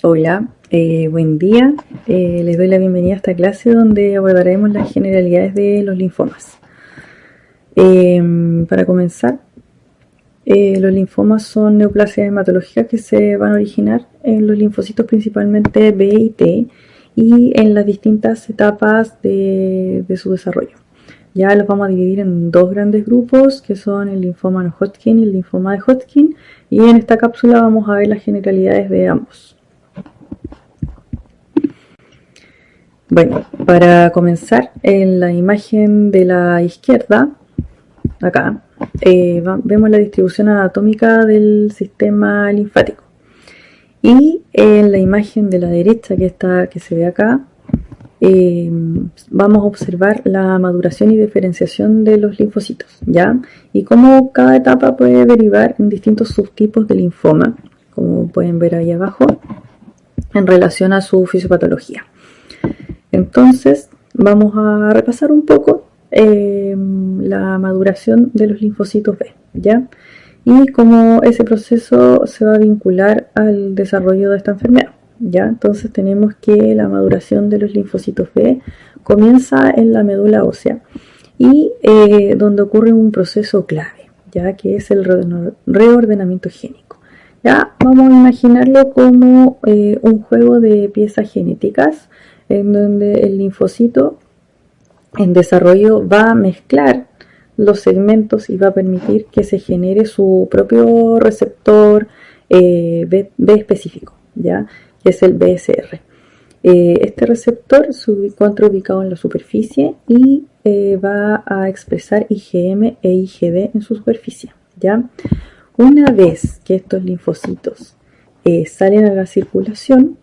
Hola, buen día. Les doy la bienvenida a esta clase donde abordaremos las generalidades de los linfomas. Para comenzar, los linfomas son neoplasias hematológicas que se van a originar en los linfocitos principalmente B y T y en las distintas etapas de su desarrollo. Ya los vamos a dividir en dos grandes grupos que son el linfoma no Hodgkin y el linfoma de Hodgkin, y en esta cápsula vamos a ver las generalidades de ambos. Bueno, para comenzar, en la imagen de la izquierda, acá, vemos la distribución anatómica del sistema linfático. Y en la imagen de la derecha, que se ve acá, vamos a observar la maduración y diferenciación de los linfocitos, ¿ya? Y cómo cada etapa puede derivar en distintos subtipos de linfoma, como pueden ver ahí abajo, en relación a su fisiopatología. Entonces, vamos a repasar un poco la maduración de los linfocitos B, ¿ya? Y cómo ese proceso se va a vincular al desarrollo de esta enfermedad, ¿ya? Entonces tenemos que la maduración de los linfocitos B comienza en la médula ósea y donde ocurre un proceso clave, ¿ya? Que es el reordenamiento génico. Ya vamos a imaginarlo como un juego de piezas genéticas en donde el linfocito en desarrollo va a mezclar los segmentos y va a permitir que se genere su propio receptor B específico, ¿ya? Que es el BSR. Este receptor se encuentra ubicado en la superficie y va a expresar IgM e IgD en su superficie, ¿ya? Una vez que estos linfocitos salen a la circulación,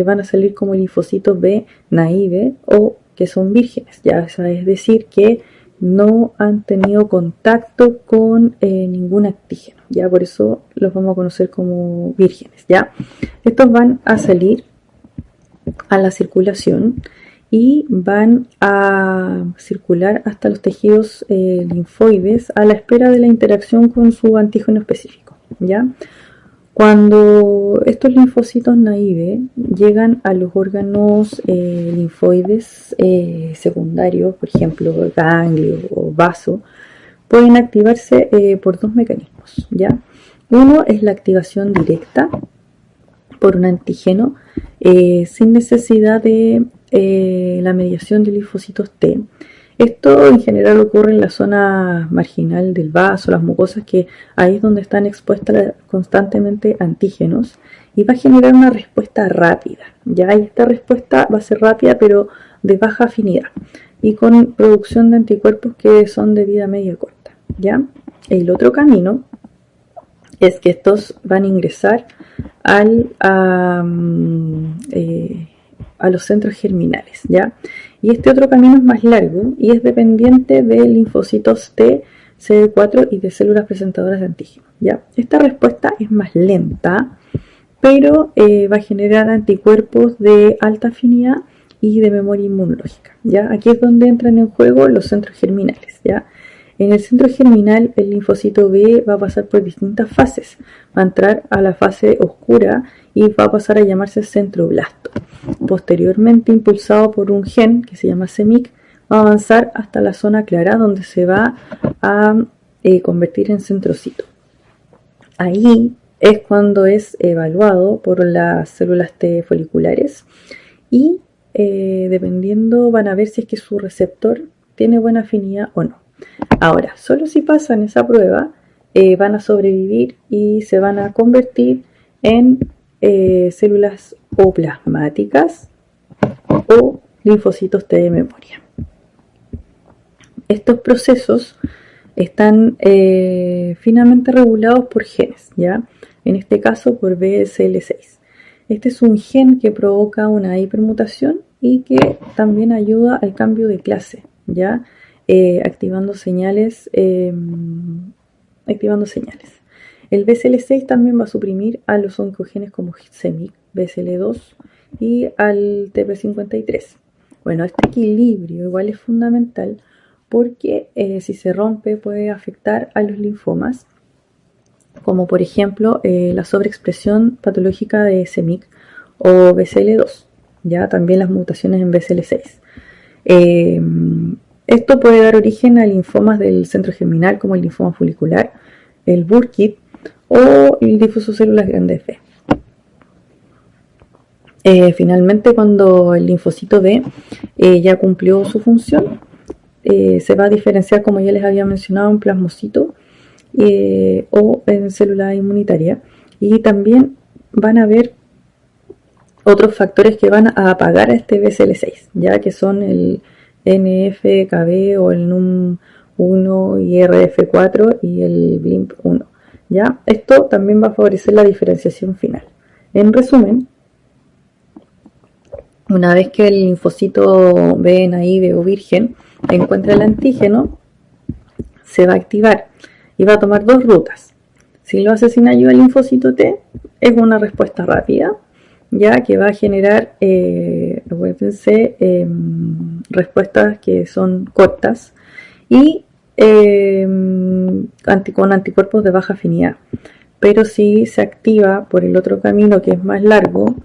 van a salir como linfocitos B naive o que son vírgenes, ya es decir, que no han tenido contacto con ningún antígeno, ya por eso los vamos a conocer como vírgenes, ya. Estos van a salir a la circulación y van a circular hasta los tejidos linfoides a la espera de la interacción con su antígeno específico, ya. Cuando estos linfocitos naive llegan a los órganos linfoides secundarios, por ejemplo ganglio o vaso, pueden activarse por dos mecanismos, ¿ya? Uno es la activación directa por un antígeno sin necesidad de la mediación de linfocitos T. Esto en general ocurre en la zona marginal del vaso, las mucosas, que ahí es donde están expuestas constantemente antígenos, y va a generar una respuesta rápida, ¿ya? Y esta respuesta va a ser rápida pero de baja afinidad y con producción de anticuerpos que son de vida media corta, ¿ya? El otro camino es que estos van a ingresar a los centros germinales, ¿ya? Y este otro camino es más largo y es dependiente de linfocitos T, CD4 y de células presentadoras de antígenos, ¿ya? Esta respuesta es más lenta, pero va a generar anticuerpos de alta afinidad y de memoria inmunológica, ¿ya? Aquí es donde entran en juego los centros germinales, ¿ya? En el centro germinal, el linfocito B va a pasar por distintas fases. Va a entrar a la fase oscura y va a pasar a llamarse centroblasto. Posteriormente, impulsado por un gen que se llama CEMIC, va a avanzar hasta la zona clara donde se va a convertir en centrocito. Ahí es cuando es evaluado por las células T foliculares y dependiendo van a ver si es que su receptor tiene buena afinidad o no. Ahora, solo si pasan esa prueba van a sobrevivir y se van a convertir en células o plasmáticas o linfocitos T de memoria. Estos procesos están finamente regulados por genes, ¿ya? En este caso por BSL6. Este es un gen que provoca una hipermutación y que también ayuda al cambio de clase, ¿ya? Activando señales. El BCL6 también va a suprimir a los oncogenes como CEMIC, BCL2 y al TP53. Bueno, este equilibrio igual es fundamental porque si se rompe puede afectar a los linfomas, como por ejemplo la sobreexpresión patológica de CEMIC o BCL2, ya también las mutaciones en BCL6. Esto puede dar origen a linfomas del centro germinal como el linfoma folicular, el Burkitt o el difuso células grandes B. Finalmente, cuando el linfocito B ya cumplió su función, se va a diferenciar, como ya les había mencionado, en plasmocito o en célula inmunitaria. Y también van a haber otros factores que van a apagar a este BCL6, ya que son el NF-κB o el NUM1 y RF4 y el BLIMP1. ¿Ya? Esto también va a favorecer la diferenciación final. En resumen, una vez que el linfocito B naive o virgen encuentra el antígeno, se va a activar y va a tomar dos rutas. Si lo hace sin ayuda del linfocito T, es una respuesta rápida, ya que va a generar, acuérdense, respuestas que son cortas y con anticuerpos de baja afinidad. Pero si se activa por el otro camino, que es más largo,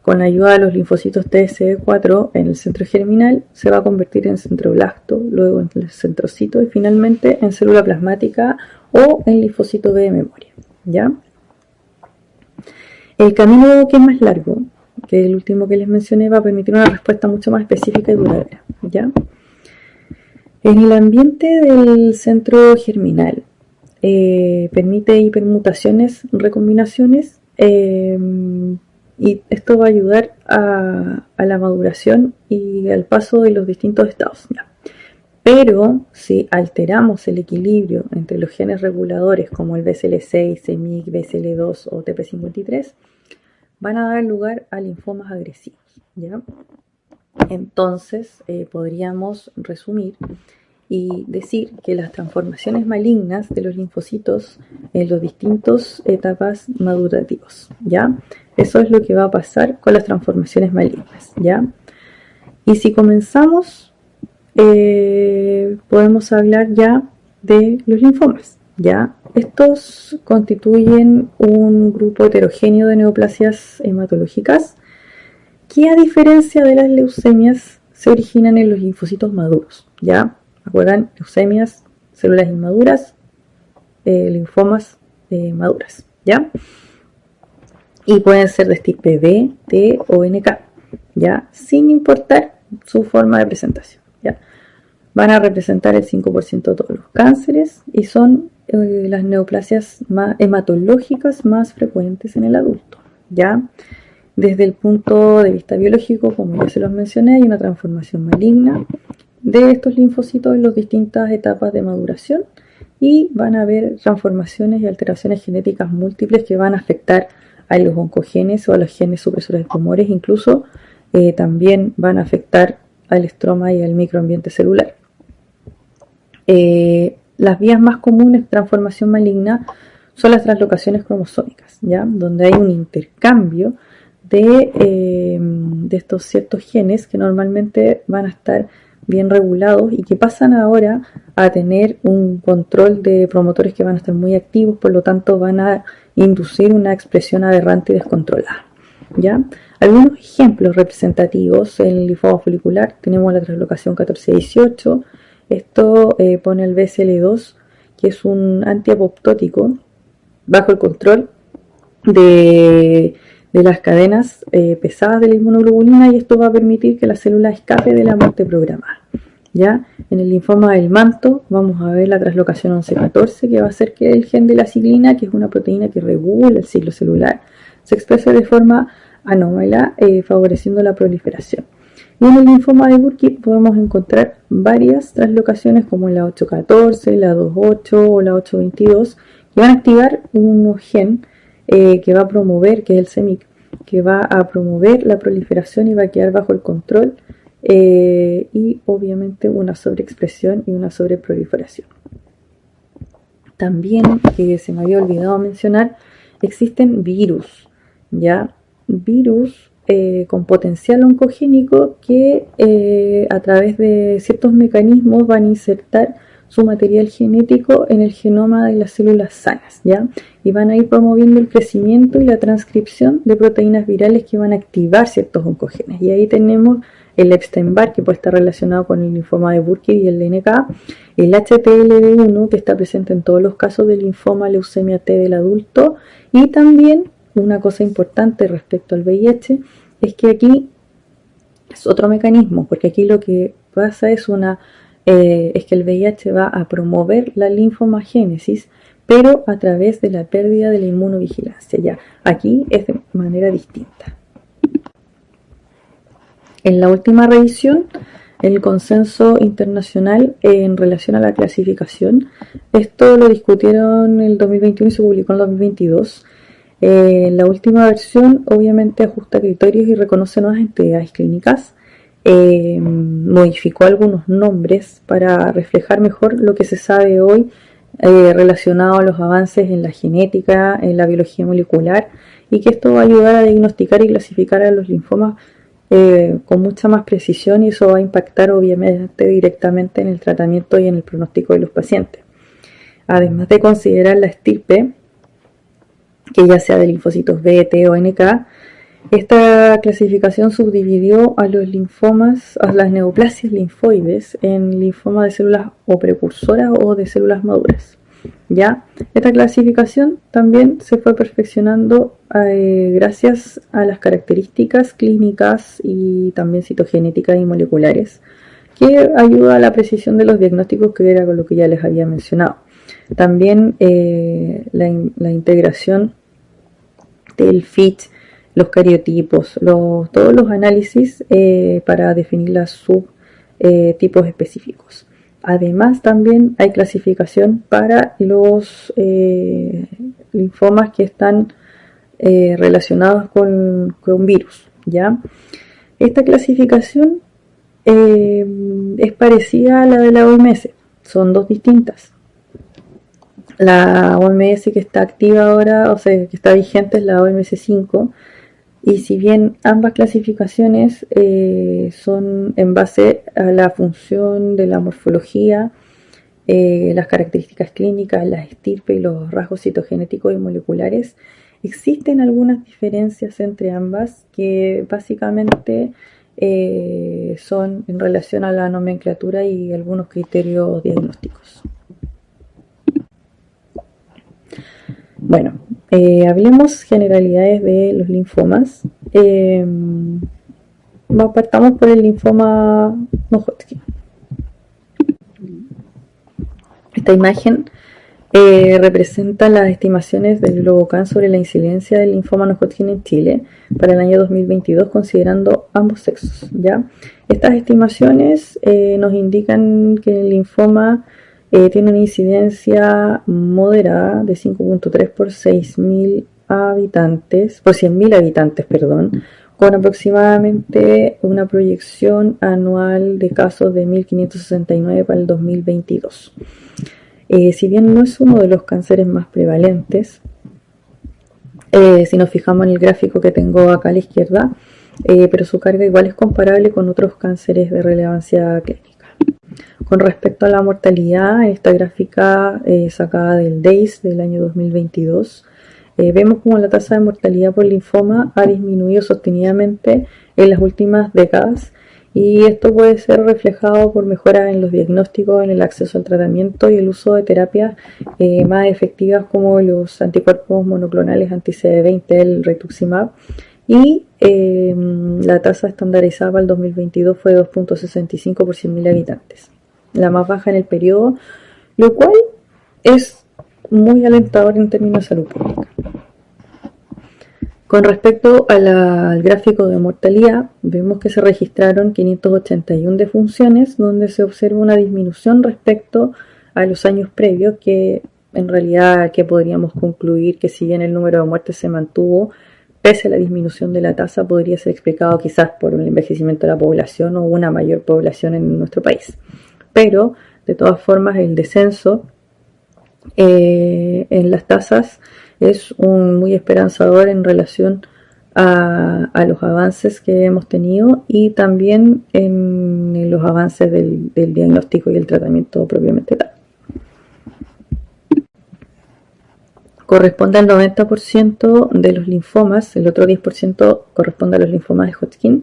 con la ayuda de los linfocitos TSD4 en el centro germinal, se va a convertir en centroblasto, luego en el centrocito y finalmente en célula plasmática o en linfocito B de memoria, ¿ya? El camino que es más largo, que es el último que les mencioné, va a permitir una respuesta mucho más específica y duradera, ¿ya? En el ambiente del centro germinal, permite hipermutaciones, recombinaciones, y esto va a ayudar a la maduración y al paso de los distintos estados, ¿ya? Pero si alteramos el equilibrio entre los genes reguladores como el BCL6, CEMIC, BCL2 o TP53, van a dar lugar a linfomas agresivos, ¿ya? Entonces, podríamos resumir y decir que las transformaciones malignas de los linfocitos en las distintas etapas madurativas, ¿ya? Eso es lo que va a pasar con las transformaciones malignas, ¿ya? Y si comenzamos, podemos hablar ya de los linfomas, ¿ya? Estos constituyen un grupo heterogéneo de neoplasias hematológicas que, a diferencia de las leucemias, se originan en los linfocitos maduros, ¿ya? ¿Acuerdan? Leucemias, células inmaduras, linfomas maduras, ¿ya? Y pueden ser de tipo B, T o NK, ¿ya? Sin importar su forma de presentación, ¿ya? Van a representar el 5% de todos los cánceres y son las neoplasias hematológicas más frecuentes en el adulto, ¿ya? Desde el punto de vista biológico, como ya se los mencioné, hay una transformación maligna de estos linfocitos en las distintas etapas de maduración y van a haber transformaciones y alteraciones genéticas múltiples que van a afectar a los oncogenes o a los genes supresores de tumores, incluso también van a afectar al estroma y al microambiente celular. Las vías más comunes de transformación maligna son las translocaciones cromosómicas, ¿ya? Donde hay un intercambio de estos ciertos genes que normalmente van a estar bien regulados y que pasan ahora a tener un control de promotores que van a estar muy activos, por lo tanto van a inducir una expresión aberrante y descontrolada, ¿ya? Algunos ejemplos representativos: en el linfoma folicular tenemos la translocación 14-18. Esto pone al BCL2, que es un antiapoptótico, bajo el control de las cadenas pesadas de la inmunoglobulina, y esto va a permitir que la célula escape de la muerte programada, ¿ya? En el linfoma del manto vamos a ver la translocación 11-14, que va a hacer que el gen de la ciclina, que es una proteína que regula el ciclo celular, se exprese de forma anómala, favoreciendo la proliferación. Y en el linfoma de Burkitt podemos encontrar varias translocaciones como la 8-14, la 2-8 o la 8-22, que van a activar un gen que va a promover, que es el CEMIC, que va a promover la proliferación y va a quedar bajo el control, y obviamente una sobreexpresión y una sobreproliferación. También, que se me había olvidado mencionar, existen virus, ¿ya? Virus con potencial oncogénico que a través de ciertos mecanismos van a insertar su material genético en el genoma de las células sanas, ¿ya? Y van a ir promoviendo el crecimiento y la transcripción de proteínas virales que van a activar ciertos oncogenes. Y ahí tenemos el Epstein-Barr, que puede estar relacionado con el linfoma de Burkitt y el LNK, el HTLV1, que está presente en todos los casos de linfoma leucemia T del adulto, y también una cosa importante respecto al VIH es que aquí es otro mecanismo, porque aquí lo que pasa es que el VIH va a promover la linfomagénesis, pero a través de la pérdida de la inmunovigilancia. Ya, aquí es de manera distinta. En la última revisión, el consenso internacional en relación a la clasificación, esto lo discutieron en el 2021 y se publicó en el 2022. La última versión obviamente ajusta criterios y reconoce nuevas entidades clínicas. Modificó algunos nombres para reflejar mejor lo que se sabe hoy relacionado a los avances en la genética, en la biología molecular, y que esto va a ayudar a diagnosticar y clasificar a los linfomas con mucha más precisión, y eso va a impactar obviamente directamente en el tratamiento y en el pronóstico de los pacientes. Además de considerar la estirpe, que ya sea de linfocitos B, T o NK, esta clasificación subdividió a los linfomas, a las neoplasias linfoides, en linfoma de células o precursoras o de células maduras. ¿Ya? Esta clasificación también se fue perfeccionando gracias a las características clínicas y también citogenéticas y moleculares, que ayuda a la precisión de los diagnósticos, que era con lo que ya les había mencionado. También la integración del FIT, los cariotipos, todos los análisis para definir los subtipos específicos. Además, también hay clasificación para los linfomas que están relacionados con virus, ¿ya? Esta clasificación es parecida a la de la OMS, son dos distintas. La OMS que está activa ahora, o sea, que está vigente, es la OMS 5, y si bien ambas clasificaciones son en base a la función de la morfología, las características clínicas, las estirpe y los rasgos citogenéticos y moleculares, existen algunas diferencias entre ambas que básicamente son en relación a la nomenclatura y algunos criterios diagnósticos. Bueno, hablemos generalidades de los linfomas. Partamos por el linfoma no-Hodgkin. Esta imagen representa las estimaciones del Globocan sobre la incidencia del linfoma no-Hodgkin en Chile para el año 2022, considerando ambos sexos, ¿ya? Estas estimaciones nos indican que el linfoma tiene una incidencia moderada de 5.3 por 6.000 habitantes, por 100.000 habitantes, con aproximadamente una proyección anual de casos de 1.569 para el 2022. Si bien no es uno de los cánceres más prevalentes, si nos fijamos en el gráfico que tengo acá a la izquierda, pero su carga igual es comparable con otros cánceres de relevancia clínica. Con respecto a la mortalidad, en esta gráfica sacada del DAIS del año 2022, vemos como la tasa de mortalidad por linfoma ha disminuido sostenidamente en las últimas décadas, y esto puede ser reflejado por mejoras en los diagnósticos, en el acceso al tratamiento y el uso de terapias más efectivas como los anticuerpos monoclonales anti-CD20, el rituximab, y la tasa estandarizada para el 2022 fue 2.65 por 100.000 habitantes, la más baja en el periodo, lo cual es muy alentador en términos de salud pública. Con respecto al gráfico de mortalidad, vemos que se registraron 581 defunciones, donde se observa una disminución respecto a los años previos, que en realidad que podríamos concluir que si bien el número de muertes se mantuvo, pese a la disminución de la tasa, podría ser explicado quizás por el envejecimiento de la población o una mayor población en nuestro país. Pero, de todas formas, el descenso en las tasas es muy esperanzador en relación a los avances que hemos tenido, y también en los avances del diagnóstico y el tratamiento propiamente tal. corresponde al 90% de los linfomas, el otro 10% corresponde a los linfomas de Hodgkin,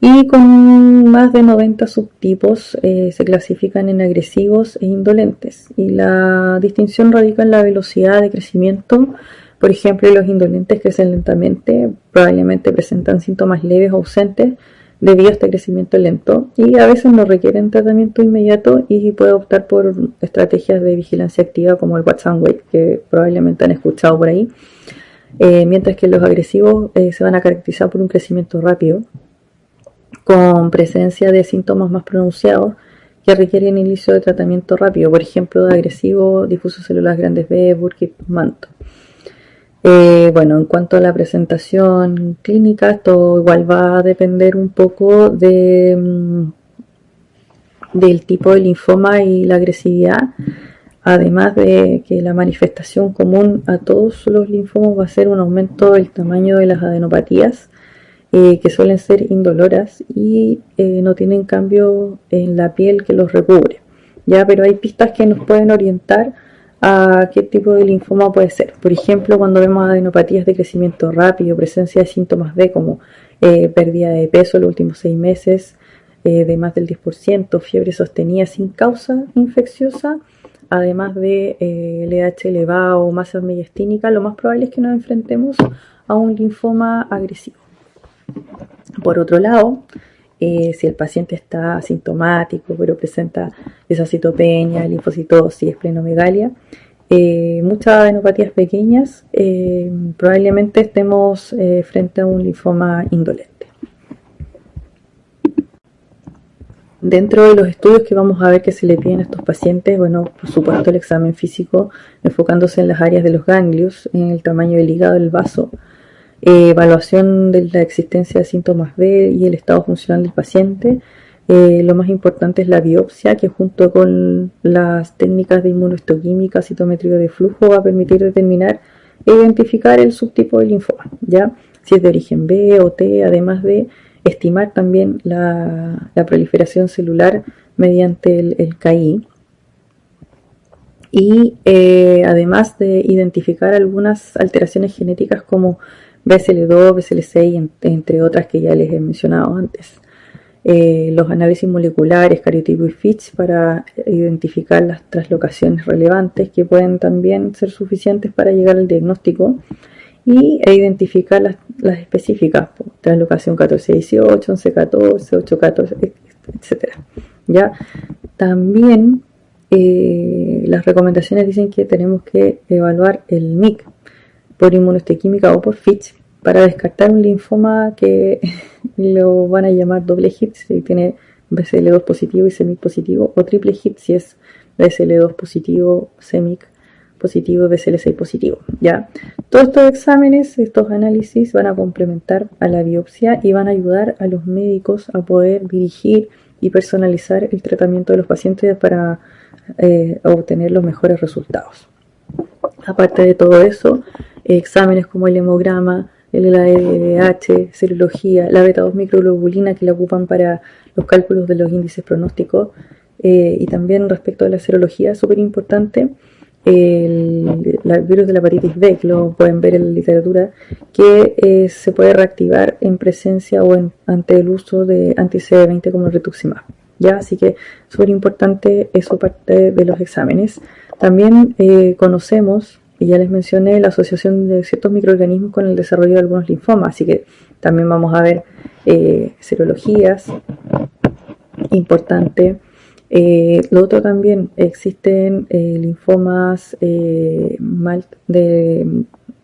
y con más de 90 subtipos se clasifican en agresivos e indolentes. Y la distinción radica en la velocidad de crecimiento. Por ejemplo, los indolentes crecen lentamente, probablemente presentan síntomas leves o ausentes debido a este crecimiento lento, y a veces no requieren tratamiento inmediato y puede optar por estrategias de vigilancia activa como el Watch and Wait, que probablemente han escuchado por ahí. Mientras que los agresivos se van a caracterizar por un crecimiento rápido, con presencia de síntomas más pronunciados que requieren inicio de tratamiento rápido, por ejemplo, de agresivo, difuso células grandes B, Burkitt, manto. Bueno, en cuanto a la presentación clínica, esto igual va a depender un poco del tipo de linfoma y la agresividad, además de que la manifestación común a todos los linfomas va a ser un aumento del tamaño de las adenopatías, que suelen ser indoloras y no tienen cambio en la piel que los recubre, ¿ya? Pero hay pistas que nos pueden orientar a qué tipo de linfoma puede ser. Por ejemplo, cuando vemos adenopatías de crecimiento rápido, presencia de síntomas B como pérdida de peso en los últimos 6 meses, de más del 10%, fiebre sostenida sin causa infecciosa, además de LH elevado o masa mediastínica, lo más probable es que nos enfrentemos a un linfoma agresivo. Por otro lado, si el paciente está asintomático pero presenta esa citopenia, linfocitosis, esplenomegalia, muchas adenopatías pequeñas, probablemente estemos frente a un linfoma indolente. Dentro de los estudios que vamos a ver que se le piden a estos pacientes, bueno, por supuesto el examen físico enfocándose en las áreas de los ganglios, en el tamaño del hígado, del vaso, evaluación de la existencia de síntomas B y el estado funcional del paciente. Lo más importante es la biopsia, que junto con las técnicas de inmunohistoquímica, citometría de flujo, va a permitir determinar e identificar el subtipo de linfoma, ¿ya? Si es de origen B o T, además de estimar también la proliferación celular mediante el KI. Y además de identificar algunas alteraciones genéticas como BSL2, BSL6, entre otras que ya les he mencionado antes. Los análisis moleculares, cariotipo y Fitch, para identificar las translocaciones relevantes que pueden también ser suficientes para llegar al diagnóstico, e identificar las específicas, translocación 14-18, 11-14, 8-14, etc. ¿Ya? También las recomendaciones dicen que tenemos que evaluar el MYC por inmunohistoquímica o por Fitch para descartar un linfoma que lo van a llamar doble hit si tiene BCL2 positivo y CEMIC positivo, o triple hit si es BCL2 positivo, CEMIC positivo y BCL6 positivo, ¿ya? Todos estos exámenes, estos análisis van a complementar a la biopsia y van a ayudar a los médicos a poder dirigir y personalizar el tratamiento de los pacientes para obtener los mejores resultados. Aparte de todo eso, exámenes como el hemograma, el LADH, serología, la beta-2 microglobulina que la ocupan para los cálculos de los índices pronósticos, y también respecto a la serología, súper importante, el virus de la hepatitis B, que lo pueden ver en la literatura, que se puede reactivar en presencia o ante el uso de anti-CD20 como el rituximab, ¿ya? Así que súper importante eso, parte de los exámenes. También conocemos, y ya les mencioné, la asociación de ciertos microorganismos con el desarrollo de algunos linfomas, así que también vamos a ver serologías, importante. Lo otro también, existen linfomas de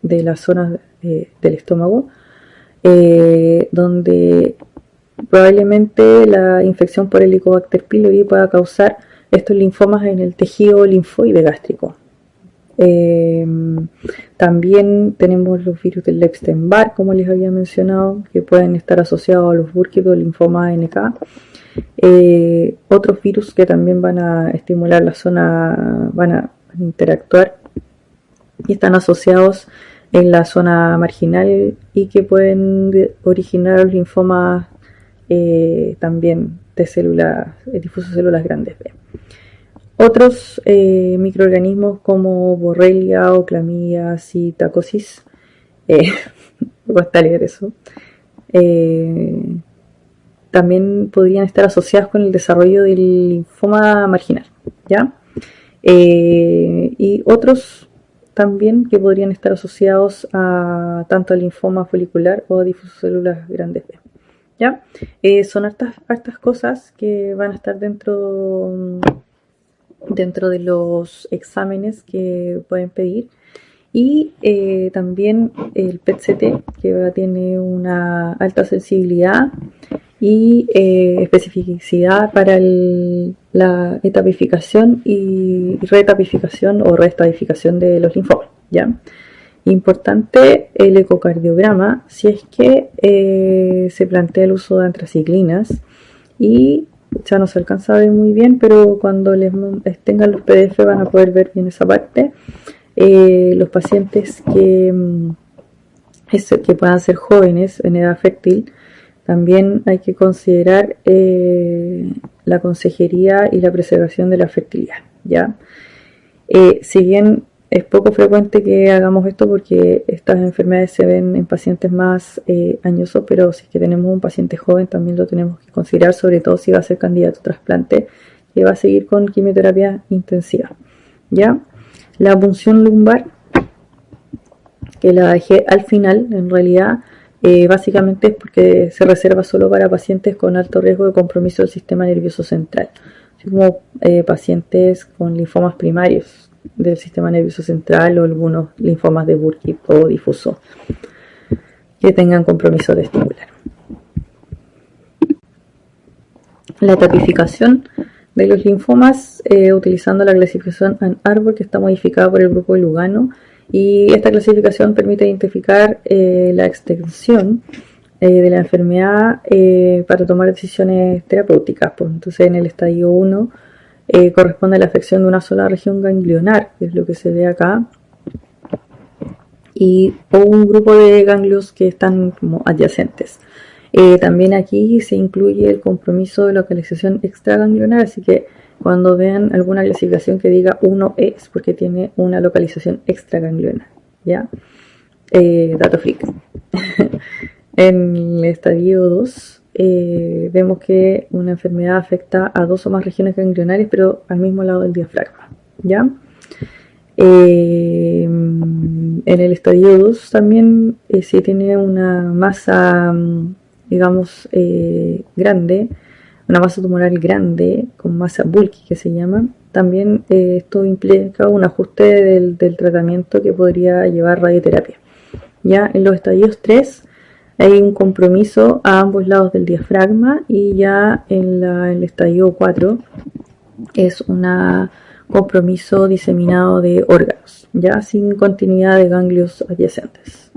la zona del estómago, donde probablemente la infección por Helicobacter pylori pueda causar estos linfomas en el tejido linfoide gástrico. También tenemos los virus del Epstein-Barr, como les había mencionado, que pueden estar asociados a los Burkitt o linfoma NK. Otros virus que también van a estimular la zona, van a interactuar y están asociados en la zona marginal y que pueden originar linfomas también de células, difusos células grandes B. Otros microorganismos como Borrelia o Clamidia psittacosis, me cuesta leer eso, también podrían estar asociados con el desarrollo del linfoma marginal, ¿ya? Y otros también que podrían estar asociados a tanto al linfoma folicular o difuso células grandes B, ¿ya? Son hartas cosas que van a estar dentro de los exámenes que pueden pedir. Y también el PET-CT, que tiene una alta sensibilidad y especificidad para la etapificación y retapificación o restadificación de los linfomas, ¿ya? Importante el ecocardiograma si es que se plantea el uso de antraciclinas, y ya no se alcanza a ver muy bien, pero cuando les tengan los PDF van a poder ver bien esa parte. Los pacientes que puedan ser jóvenes en edad fértil, también hay que considerar la consejería y la preservación de la fertilidad, ¿ya? Si bien es poco frecuente que hagamos esto porque estas enfermedades se ven en pacientes más añosos, pero si es que tenemos un paciente joven también lo tenemos que considerar, sobre todo si va a ser candidato a trasplante y va a seguir con quimioterapia intensiva, ¿ya? La punción lumbar, que la dejé al final, en realidad, básicamente es porque se reserva solo para pacientes con alto riesgo de compromiso del sistema nervioso central, así como pacientes con linfomas primarios del sistema nervioso central o algunos linfomas de Burkitt o difuso que tengan compromiso testicular. La tapificación de los linfomas utilizando la clasificación Ann Arbor, que está modificada por el grupo de Lugano, y esta clasificación permite identificar la extensión de la enfermedad para tomar decisiones terapéuticas. Pues, entonces en el estadio 1 corresponde a la afección de una sola región ganglionar, que es lo que se ve acá, o un grupo de ganglios que están como adyacentes. También aquí se incluye el compromiso de localización extraganglionar, así que cuando vean alguna clasificación que diga 1E es porque tiene una localización extraganglionar, ¿ya? Dato freak. En el estadio 2 vemos que una enfermedad afecta a 2 o más regiones ganglionares, pero al mismo lado del diafragma, ¿ya? En el estadio 2 también si tiene una masa digamos grande, una masa tumoral grande con masa bulky que se llama, también esto implica un ajuste del tratamiento que podría llevar radioterapia. Ya en los estadios 3 hay un compromiso a ambos lados del diafragma, y ya en el estadio 4 es un compromiso diseminado de órganos, ya sin continuidad de ganglios adyacentes.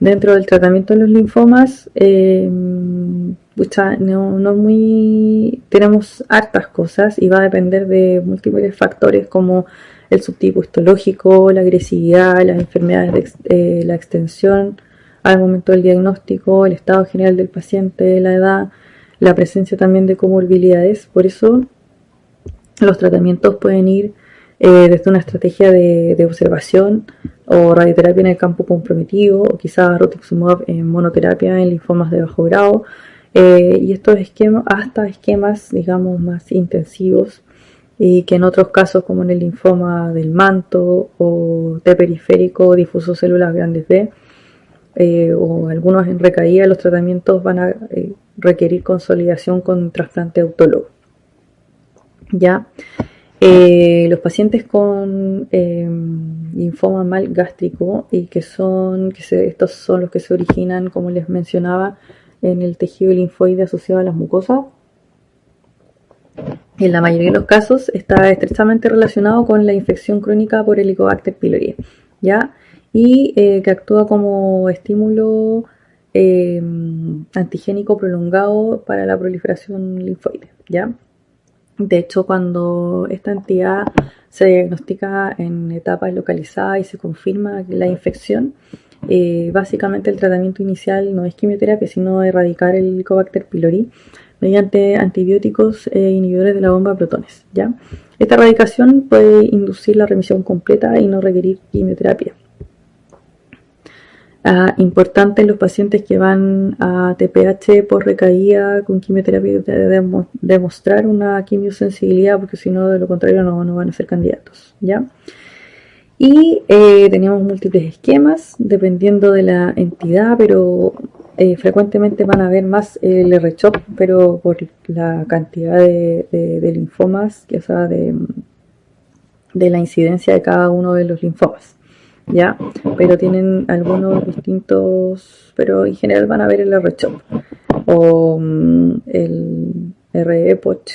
Dentro del tratamiento de los linfomas, tenemos hartas cosas y va a depender de múltiples factores como el subtipo histológico, la agresividad, las enfermedades la extensión al momento del diagnóstico, el estado general del paciente, la edad, la presencia también de comorbilidades. Por eso los tratamientos pueden ir desde una estrategia de observación o radioterapia en el campo comprometido, o quizás rituximab en monoterapia en linfomas de bajo grado, y estos esquemas hasta esquemas digamos más intensivos, y que en otros casos como en el linfoma del manto o T periférico difuso células grandes B, o algunos en recaída, los tratamientos van a requerir consolidación con trasplante autólogo, ¿ya? Los pacientes con linfoma mal gástrico, y estos son los que se originan, como les mencionaba, en el tejido linfoide asociado a las mucosas, en la mayoría de los casos está estrechamente relacionado con la infección crónica por Helicobacter pylori, ¿ya? Y que actúa como estímulo antigénico prolongado para la proliferación linfoide, ¿ya? De hecho, cuando esta entidad se diagnostica en etapas localizadas y se confirma la infección, básicamente el tratamiento inicial no es quimioterapia, sino erradicar el Helicobacter pylori mediante antibióticos e inhibidores de la bomba de protones, ¿ya? Esta erradicación puede inducir la remisión completa y no requerir quimioterapia. Importante en los pacientes que van a TPH por recaída con quimioterapia de demostrar una quimiosensibilidad, porque si no, de lo contrario no van a ser candidatos, ¿ya? Y teníamos múltiples esquemas dependiendo de la entidad, pero frecuentemente van a ver más el R-CHOP, pero por la cantidad de linfomas, o sea, de la incidencia de cada uno de los linfomas, ¿ya? Pero tienen algunos distintos, pero en general van a ver el R-CHOP o el R-EPOCH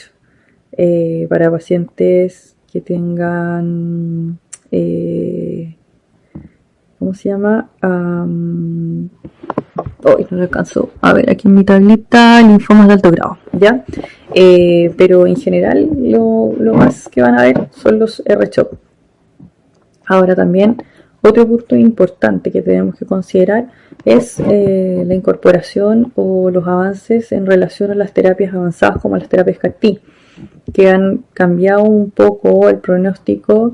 para pacientes que tengan ¿cómo se llama? Hoy no lo alcanzo a ver aquí en mi tablita, linfomas de alto grado, ¿ya? Pero en general lo más que van a ver son los R-CHOP. Ahora también otro punto importante que tenemos que considerar es la incorporación o los avances en relación a las terapias avanzadas como las terapias CAR-T, que han cambiado un poco el pronóstico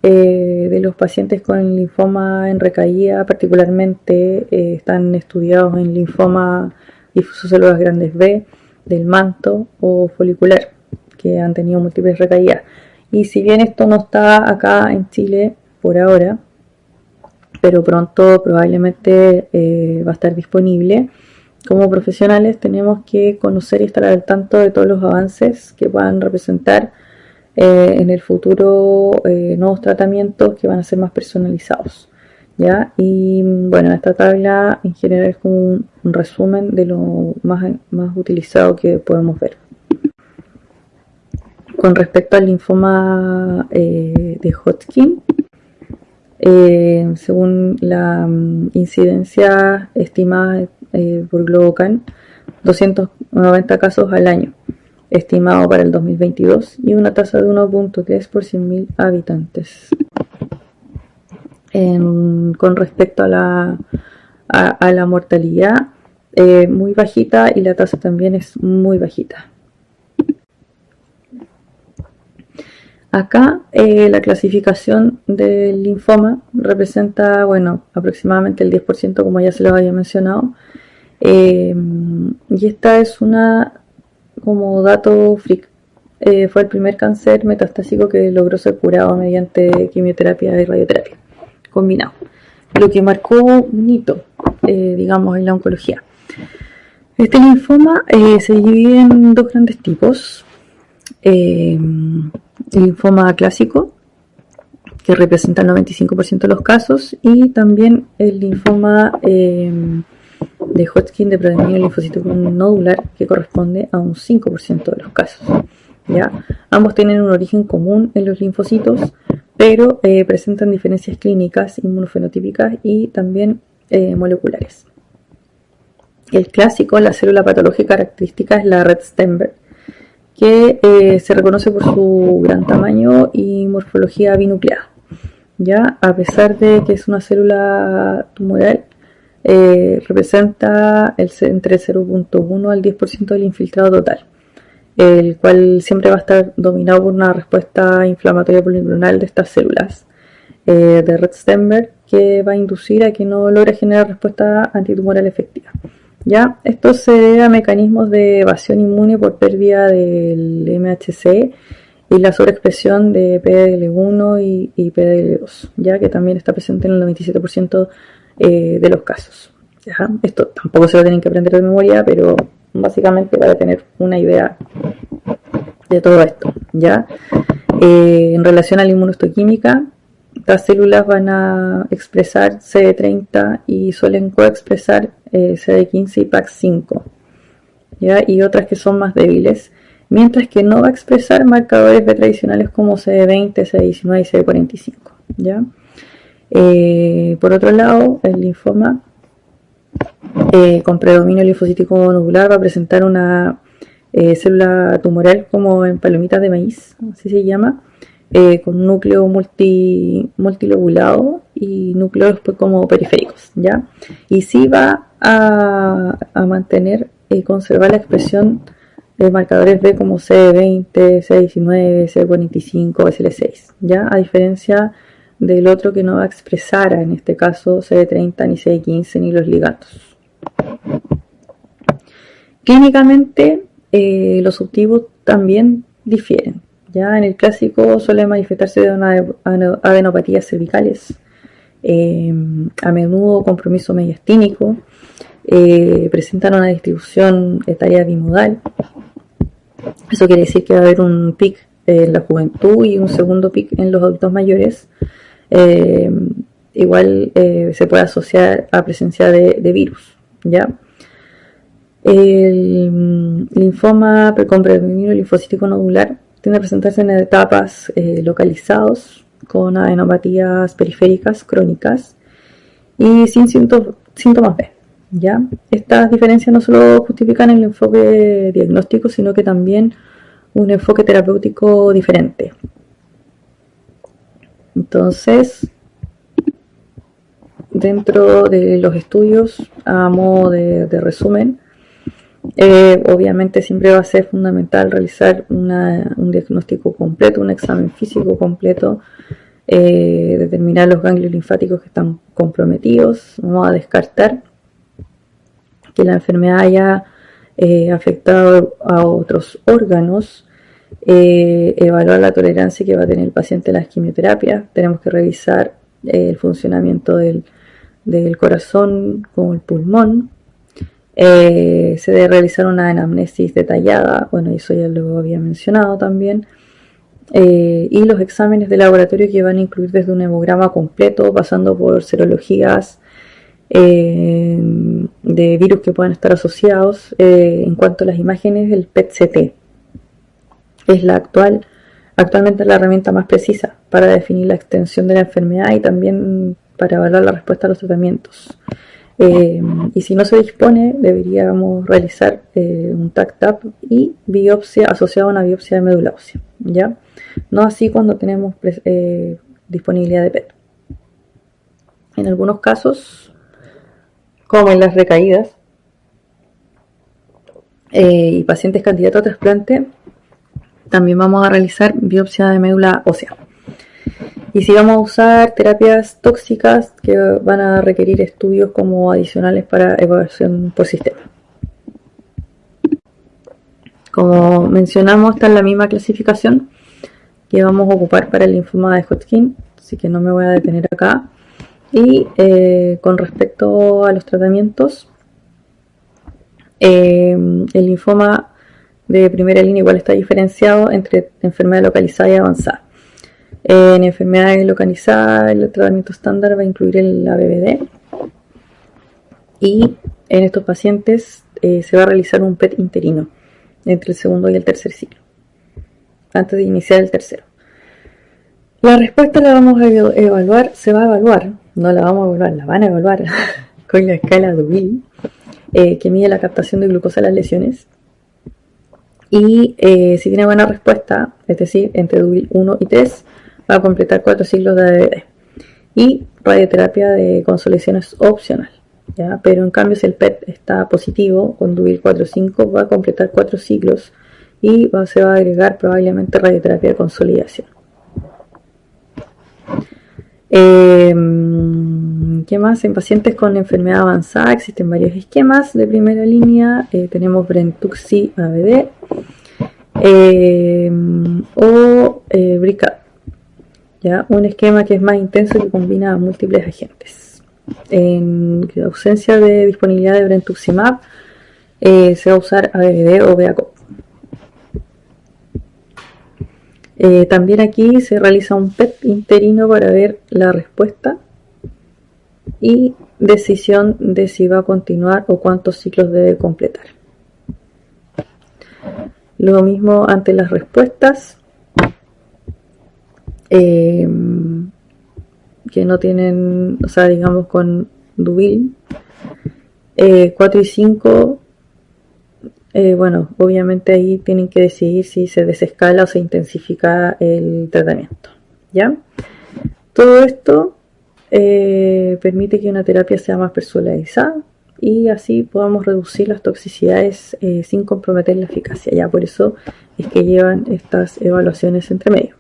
de los pacientes con linfoma en recaída, particularmente están estudiados en linfoma difuso células grandes B, del manto o folicular, que han tenido múltiples recaídas. Y si bien esto no está acá en Chile por ahora, pero pronto probablemente va a estar disponible, como profesionales tenemos que conocer y estar al tanto de todos los avances que puedan representar en el futuro nuevos tratamientos que van a ser más personalizados, ¿ya? Y bueno, esta tabla en general es como un resumen de lo más utilizado que podemos ver. Con respecto al linfoma de Hodgkin, según la incidencia estimada por GloboCan, 290 casos al año estimado para el 2022 y una tasa de 1.3 por 100.000 habitantes. Con respecto a la mortalidad, muy bajita, y la tasa también es muy bajita. Acá la clasificación del linfoma representa, bueno, aproximadamente el 10%, como ya se lo había mencionado, y esta es una como dato freak. Fue el primer cáncer metastásico que logró ser curado mediante quimioterapia y radioterapia combinado, lo que marcó un hito, digamos, en la oncología. Este linfoma se divide en dos grandes tipos: el linfoma clásico, que representa el 95% de los casos, y también el linfoma de Hodgkin de predominio linfocítico nodular, que corresponde a un 5% de los casos, ¿ya? Ambos tienen un origen común en los linfocitos, pero presentan diferencias clínicas, inmunofenotípicas y también moleculares. El clásico, la célula patológica característica, es la red Stenberg, que se reconoce por su gran tamaño y morfología binucleada, ¿ya? A pesar de que es una célula tumoral, representa entre 0.1 al 10% del infiltrado total, el cual siempre va a estar dominado por una respuesta inflamatoria policlonal de estas células de red Stenberg, que va a inducir a que no logre generar respuesta antitumoral efectiva, ¿ya? Esto se debe a mecanismos de evasión inmune por pérdida del MHC y la sobreexpresión de PDL1 y PDL2, ya que también está presente en el 97% de los casos, ¿ya? Esto tampoco se lo tienen que aprender de memoria, pero básicamente para tener una idea de todo esto, ¿ya? En relación a la inmunohistoquímica, las células van a expresar CD30 y suelen coexpresar CD15 y PAX5, ¿ya? Y otras que son más débiles, mientras que no va a expresar marcadores B tradicionales como CD20, CD19 y CD45, ¿ya? Por otro lado, el linfoma con predominio linfocítico nodular va a presentar una célula tumoral como en palomitas de maíz, así se llama, con núcleo multilobulado y núcleos pues, como periféricos, ¿ya? Y sí va a mantener y conservar la expresión marcadores B como CD20, CD19, CD45, SL6, ¿ya? A diferencia del otro que no va a expresar, en este caso CD30, ni CD15, ni los ligandos. Clínicamente, los subtipos también difieren. Ya en el clásico suele manifestarse de una adenopatías cervicales, a menudo compromiso mediastínico, presentan una distribución etaria bimodal. Eso quiere decir que va a haber un pic en la juventud y un segundo pic en los adultos mayores. Igual se puede asociar a presencia de virus, ¿ya? El linfoma precomprendido linfocítico nodular tiende a presentarse en etapas localizados con adenopatías periféricas crónicas y sin síntomas B, ¿ya? Estas diferencias no solo justifican el enfoque diagnóstico, sino que también un enfoque terapéutico diferente. Entonces, dentro de los estudios, a modo de resumen, obviamente siempre va a ser fundamental realizar un diagnóstico completo, un examen físico completo, determinar los ganglios linfáticos que están comprometidos. Vamos a descartar que la enfermedad haya afectado a otros órganos, evaluar la tolerancia que va a tener el paciente a las quimioterapias. Tenemos que revisar el funcionamiento del corazón como el pulmón. Se debe realizar una anamnesis detallada, bueno, eso ya lo había mencionado también, y los exámenes de laboratorio que van a incluir desde un hemograma completo, pasando por serologías de virus que puedan estar asociados. En cuanto a las imágenes, el PET-CT es actualmente la herramienta más precisa para definir la extensión de la enfermedad y también para evaluar la respuesta a los tratamientos. Y si no se dispone, deberíamos realizar un TAC-TAP y biopsia asociada a una biopsia de médula ósea, ¿ya? No así cuando tenemos disponibilidad de PET. En algunos casos, como en las recaídas y pacientes candidatos a trasplante, también vamos a realizar biopsia de médula ósea. Y si vamos a usar terapias tóxicas que van a requerir estudios como adicionales para evaluación por sistema. Como mencionamos, está en la misma clasificación que vamos a ocupar para el linfoma de Hodgkin, así que no me voy a detener acá. Y con respecto a los tratamientos, el linfoma de primera línea igual está diferenciado entre enfermedad localizada y avanzada. En enfermedades localizadas, el tratamiento estándar va a incluir el ABVD, y en estos pacientes se va a realizar un PET interino entre el segundo y el tercer ciclo, antes de iniciar el tercero. La respuesta la vamos a evaluar, no la vamos a evaluar, la van a evaluar con la escala Dubin, que mide la captación de glucosa en las lesiones. Y si tiene buena respuesta, es decir, entre Dubin 1 y 3, va a completar 4 ciclos de ABVD. Y radioterapia de consolidación es opcional, ¿ya? Pero en cambio, si el PET está positivo, con Dubin 4 o 5, va a completar 4 ciclos y se va a agregar probablemente radioterapia de consolidación. ¿Qué más? En pacientes con enfermedad avanzada existen varios esquemas de primera línea. Tenemos Brentuxi ABD o BRICAD, ¿ya? Un esquema que es más intenso, que combina múltiples agentes. En ausencia de disponibilidad de Brentuximab, se va a usar ABD o BACOP. También aquí se realiza un PET interino para ver la respuesta y decisión de si va a continuar o cuántos ciclos debe completar. Lo mismo ante las respuestas que no tienen, o sea, digamos con Dubin 4 y 5. Bueno, obviamente ahí tienen que decidir si se desescala o se intensifica el tratamiento, ¿ya? Todo esto permite que una terapia sea más personalizada, y así podamos reducir las toxicidades sin comprometer la eficacia. Ya por eso es que llevan estas evaluaciones entre medio.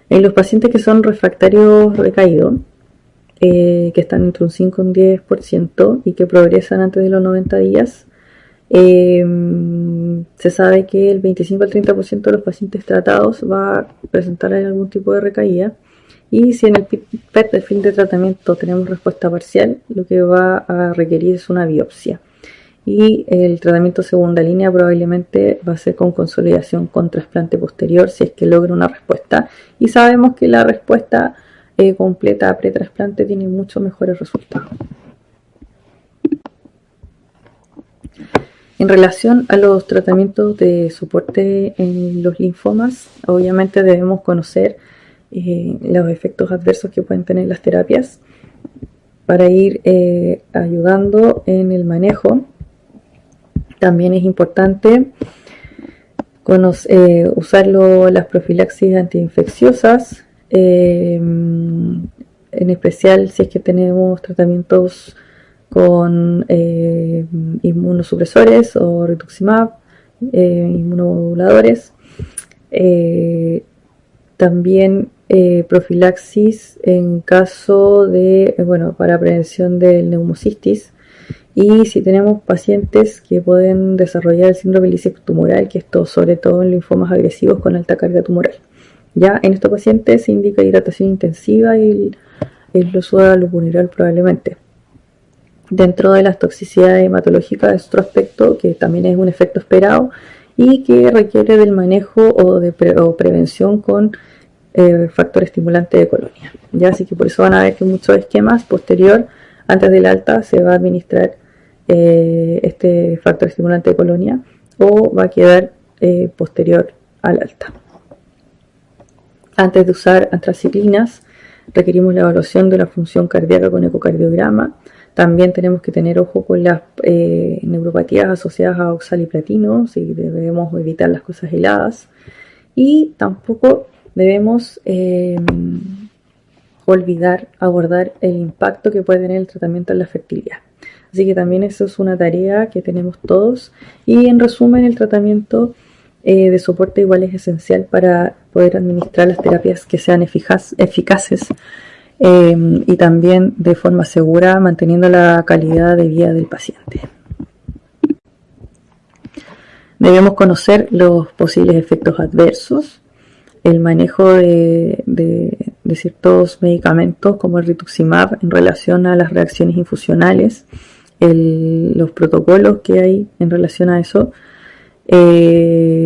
En los pacientes que son refractarios recaídos, que están entre un 5 y un 10% y que progresan antes de los 90 días, se sabe que el 25 al 30% de los pacientes tratados va a presentar algún tipo de recaída, y si en el PET de fin de tratamiento tenemos respuesta parcial, lo que va a requerir es una biopsia, y el tratamiento segunda línea probablemente va a ser con consolidación con trasplante posterior si es que logra una respuesta, y sabemos que la respuesta completa pre-trasplante tiene mucho mejores resultados. En relación a los tratamientos de soporte en los linfomas, obviamente debemos conocer los efectos adversos que pueden tener las terapias para ir ayudando en el manejo. También es importante usar las profilaxis antiinfecciosas, en especial si es que tenemos tratamientos con inmunosupresores o rituximab, inmunomoduladores. También profilaxis en caso de, para prevención del neumocistis, y si tenemos pacientes que pueden desarrollar el síndrome tumoral, que esto sobre todo en linfomas agresivos con alta carga tumoral. Ya en estos pacientes se indica hidratación intensiva y el uso de albuminural probablemente. Dentro de las toxicidades hematológicas de otro aspecto, que también es un efecto esperado y que requiere del manejo o prevención con factor estimulante de colonia. Ya, así que por eso van a ver que en muchos esquemas posterior, antes del alta, se va a administrar este factor estimulante de colonia, o va a quedar posterior al alta. Antes de usar antraciclinas, requerimos la evaluación de la función cardíaca con ecocardiograma. También tenemos que tener ojo con las neuropatías asociadas a oxaliplatino, si debemos evitar las cosas heladas. Y tampoco debemos olvidar abordar el impacto que puede tener el tratamiento en la fertilidad. Así que también eso es una tarea que tenemos todos. Y en resumen, el tratamiento de soporte igual es esencial para poder administrar las terapias que sean eficaces y también de forma segura, manteniendo la calidad de vida del paciente. Debemos conocer los posibles efectos adversos, el manejo de ciertos medicamentos como el rituximab en relación a las reacciones infusionales, los protocolos que hay en relación a eso,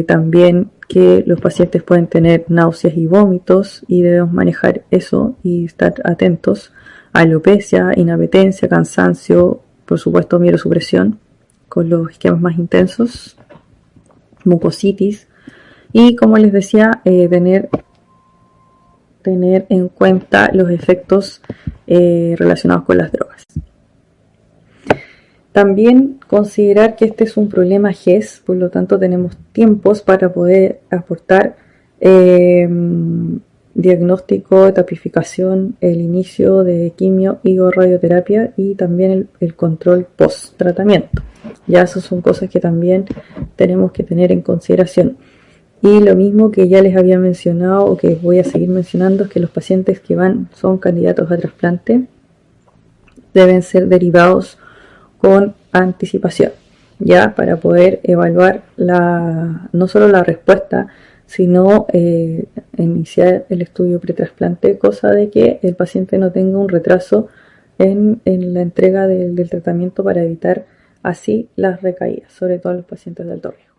también que los pacientes pueden tener náuseas y vómitos y debemos manejar eso y estar atentos a alopecia, inapetencia, cansancio, por supuesto mielosupresión con los esquemas más intensos, mucositis, y como les decía, tener en cuenta los efectos relacionados con las drogas. También considerar que este es un problema GES, por lo tanto tenemos tiempos para poder aportar diagnóstico, etapificación, el inicio de quimio y o radioterapia, y también el control post tratamiento. Ya esas son cosas que también tenemos que tener en consideración. Y lo mismo que ya les había mencionado o que voy a seguir mencionando, es que los pacientes que son candidatos a trasplante deben ser derivados con anticipación, ya para poder evaluar no solo la respuesta, sino iniciar el estudio pretrasplante, cosa de que el paciente no tenga un retraso en la entrega del tratamiento, para evitar así las recaídas, sobre todo en los pacientes de alto riesgo.